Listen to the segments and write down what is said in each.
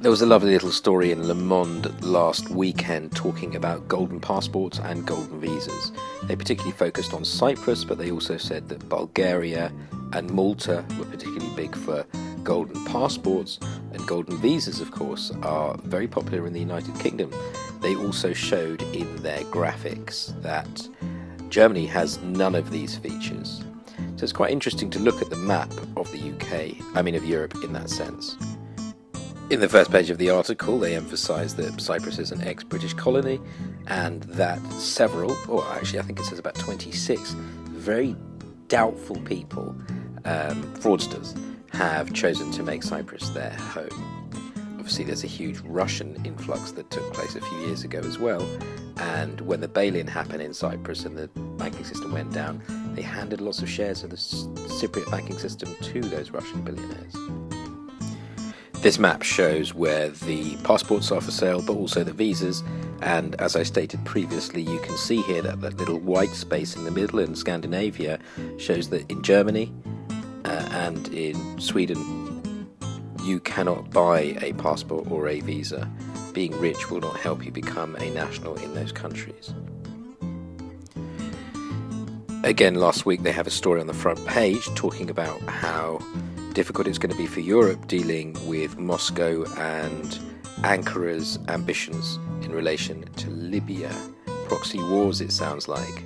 There was a lovely little story in Le Monde last weekend talking about golden passports and golden visas. They particularly focused on Cyprus, but they also said that Bulgaria and Malta were particularly big for golden passports, and golden visas, of course, are very popular in the United Kingdom. They also showed in their graphics that Germany has none of these features. So it's quite interesting to look at the map of the of Europe in that sense. In the first page of the article, they emphasise that Cyprus is an ex-British colony and that several, or actually I think it says about 26, very doubtful people, fraudsters, have chosen to make Cyprus their home. Obviously there's a huge Russian influx that took place a few years ago as well, and when the bail-in happened in Cyprus and the banking system went down, they handed lots of shares of the Cypriot banking system to those Russian billionaires. This map shows where the passports are for sale, but also the visas, and as I stated previously, you can see here that little white space in the middle in Scandinavia shows that in Germany and in Sweden you cannot buy a passport or a visa. Being rich will not help you become a national in those countries. Again, last week they have a story on the front page talking about how difficult it's going to be for Europe dealing with Moscow and Ankara's ambitions in relation to Libya. Proxy wars, it sounds like.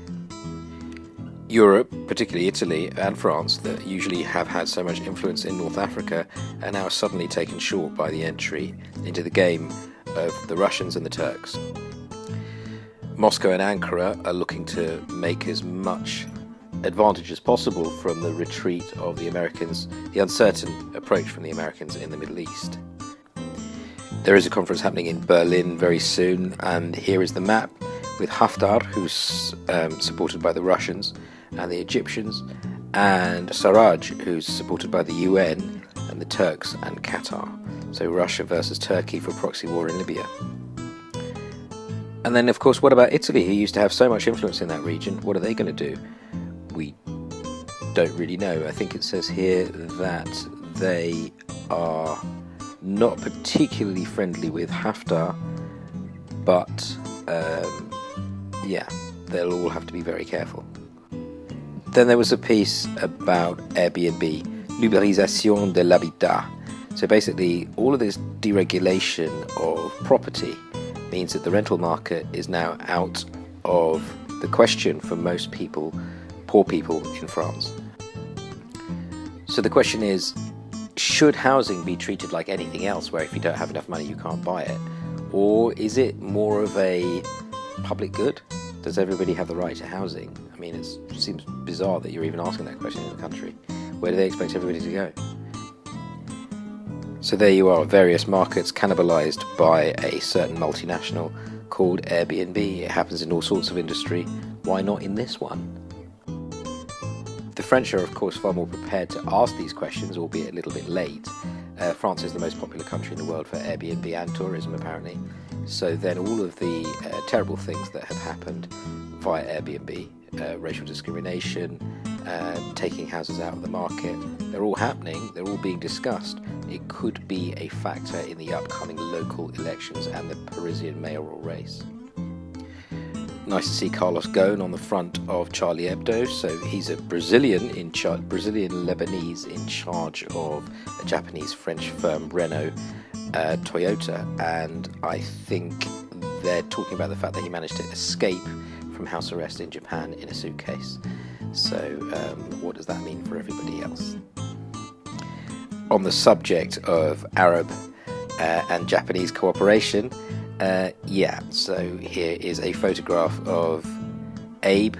Europe, particularly Italy and France, that usually have had so much influence in North Africa, are now suddenly taken short by the entry into the game of the Russians and the Turks. Moscow and Ankara are looking to make as much advantage as possible from the retreat of the Americans, the uncertain approach from the Americans in the Middle East. There is a conference happening in Berlin very soon, and here is the map with Haftar, who's supported by the Russians and the Egyptians, and Sarraj, who's supported by the UN and the Turks and Qatar. So Russia versus Turkey for proxy war in Libya. And then, of course, what about Italy, who used to have so much influence in that region? What are they going to do? We don't really know. I think it says here that they are not particularly friendly with Haftar, but they'll all have to be very careful. Then there was a piece about Airbnb, L'ubérisation de l'habitat. So basically, all of this deregulation of property means that the rental market is now out of the question for most people, poor people in France. So the question is, should housing be treated like anything else, where if you don't have enough money you can't buy it? Or is it more of a public good? Does everybody have the right to housing? I mean, it seems bizarre that you're even asking that question in the country. Where do they expect everybody to go? So there you are, various markets cannibalized by a certain multinational called Airbnb. It happens in all sorts of industry. Why not in this one? The French are, of course, far more prepared to ask these questions, albeit a little bit late. France is the most popular country in the world for Airbnb and tourism, apparently. So then all of the terrible things that have happened via Airbnb, racial discrimination, taking houses out of the market, they're all happening, they're all being discussed. It could be a factor in the upcoming local elections and the Parisian mayoral race. Nice to see Carlos Ghosn on the front of Charlie Hebdo. So he's a Brazilian Lebanese in charge of a Japanese-French firm, Renault, Toyota, and I think they're talking about the fact that he managed to escape from house arrest in Japan in a suitcase. So what does that mean for everybody else? On the subject of Arab and Japanese cooperation, so here is a photograph of Abe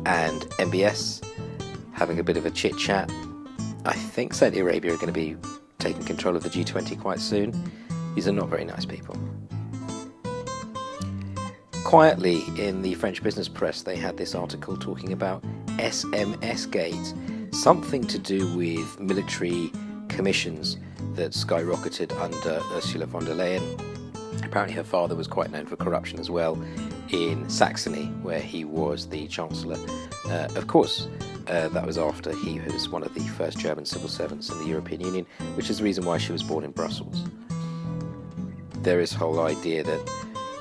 and MBS having a bit of a chit-chat. I think Saudi Arabia are going to be taking control of the G20 quite soon. These are not very nice people. Quietly, in the French business press, they had this article talking about SMS-gate, something to do with military commissions that skyrocketed under Ursula von der Leyen. Apparently her father was quite known for corruption as well in Saxony, where he was the Chancellor. Of course, that was after he was one of the first German civil servants in the European Union, which is the reason why she was born in Brussels. there is a whole idea that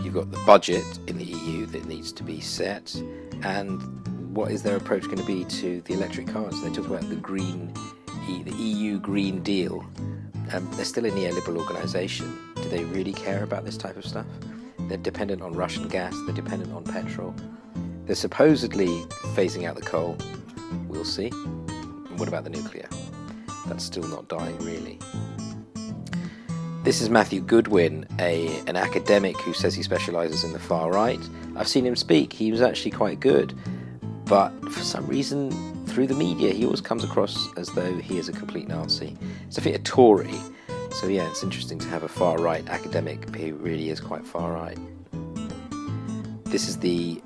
you've got the budget in the EU that needs to be set, and what is their approach going to be to the electric cars? They talk about the EU Green Deal. They're still a neoliberal organisation. Do they really care about this type of stuff? They're dependent on Russian gas, they're dependent on petrol. They're supposedly phasing out the coal. We'll see. And what about the nuclear? That's still not dying, really. This is Matthew Goodwin, an academic who says he specialises in the far right. I've seen him speak. He was actually quite good. But for some reason, through the media, he always comes across as though he is a complete Nazi. He's a Tory. So yeah, it's interesting to have a far right academic who really is quite far right. This is the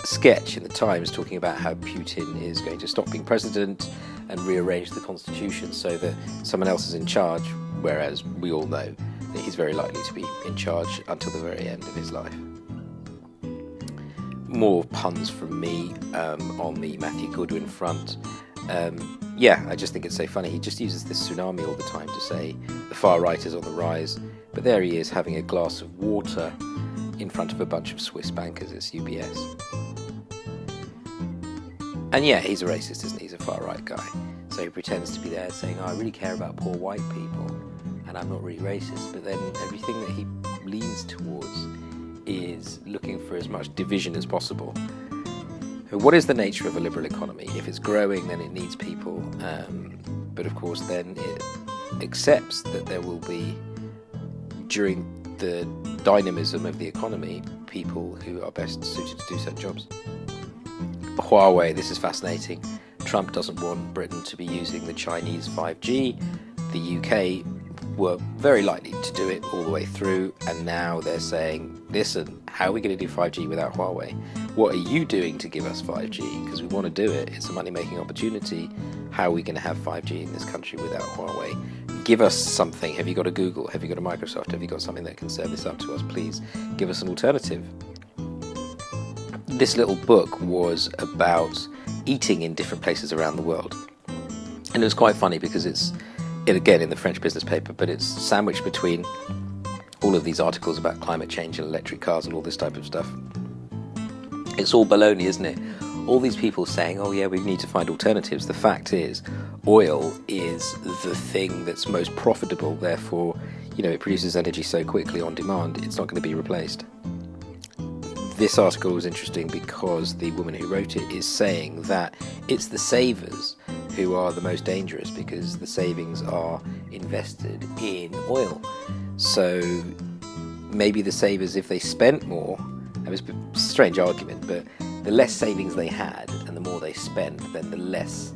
sketch in the Times talking about how Putin is going to stop being president and rearrange the constitution so that someone else is in charge, whereas we all know that he's very likely to be in charge until the very end of his life. More puns from me on the Matthew Goodwin front. I just think it's so funny. He just uses this tsunami all the time to say the far right is on the rise, but there he is having a glass of water in front of a bunch of Swiss bankers. It's UBS. And yeah, he's a racist, isn't he? He's a far right guy. So he pretends to be there saying, I really care about poor white people and I'm not really racist, but then everything that he leans towards is looking for as much division as possible. What is the nature of a liberal economy? If it's growing, then it needs people, but of course then it accepts that there will be, during the dynamism of the economy, people who are best suited to do certain jobs. Huawei, this is fascinating. Trump doesn't want Britain to be using the Chinese 5G. The UK were very likely to do it all the way through, and now they're saying, listen, how are we going to do 5G without Huawei? What are you doing to give us 5G? Because we want to do it. It's a money-making opportunity. How are we going to have 5G in this country without Huawei? Give us something. Have you got a Google? Have you got a Microsoft? Have you got something that can serve this up to us? Please give us an alternative. This little book was about eating in different places around the world. And it was quite funny because it's again in the French business paper, but it's sandwiched between all of these articles about climate change and electric cars and all this type of stuff. It's all baloney, isn't it? All these people saying, oh yeah, we need to find alternatives. The fact is, oil is the thing that's most profitable, therefore, it produces energy so quickly on demand, it's not going to be replaced. This article was interesting because the woman who wrote it is saying that it's the savers who are the most dangerous because the savings are invested in oil. So maybe the savers, if they spent more, it was a strange argument, but the less savings they had and the more they spent, then the less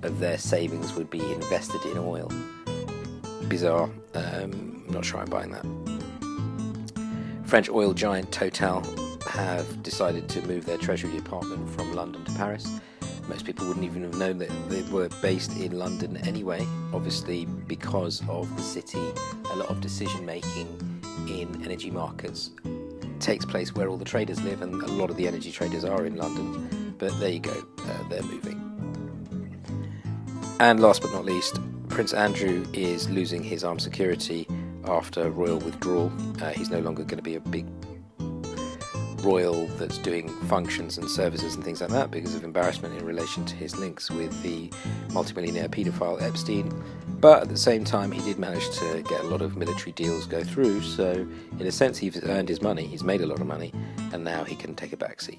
of their savings would be invested in oil. Bizarre. I'm not sure I'm buying that. French oil giant Total have decided to move their treasury department from London to Paris. Most people wouldn't even have known that they were based in London anyway. Obviously, because of the city, a lot of decision making in energy markets takes place where all the traders live, and a lot of the energy traders are in London. But there you go, they're moving. And last but not least, Prince Andrew is losing his armed security after royal withdrawal. He's no longer going to be a big royal that's doing functions and services and things like that because of embarrassment in relation to his links with the multimillionaire paedophile Epstein. But at the same time, he did manage to get a lot of military deals go through, so in a sense he's earned his money, he's made a lot of money, and now he can take a back seat.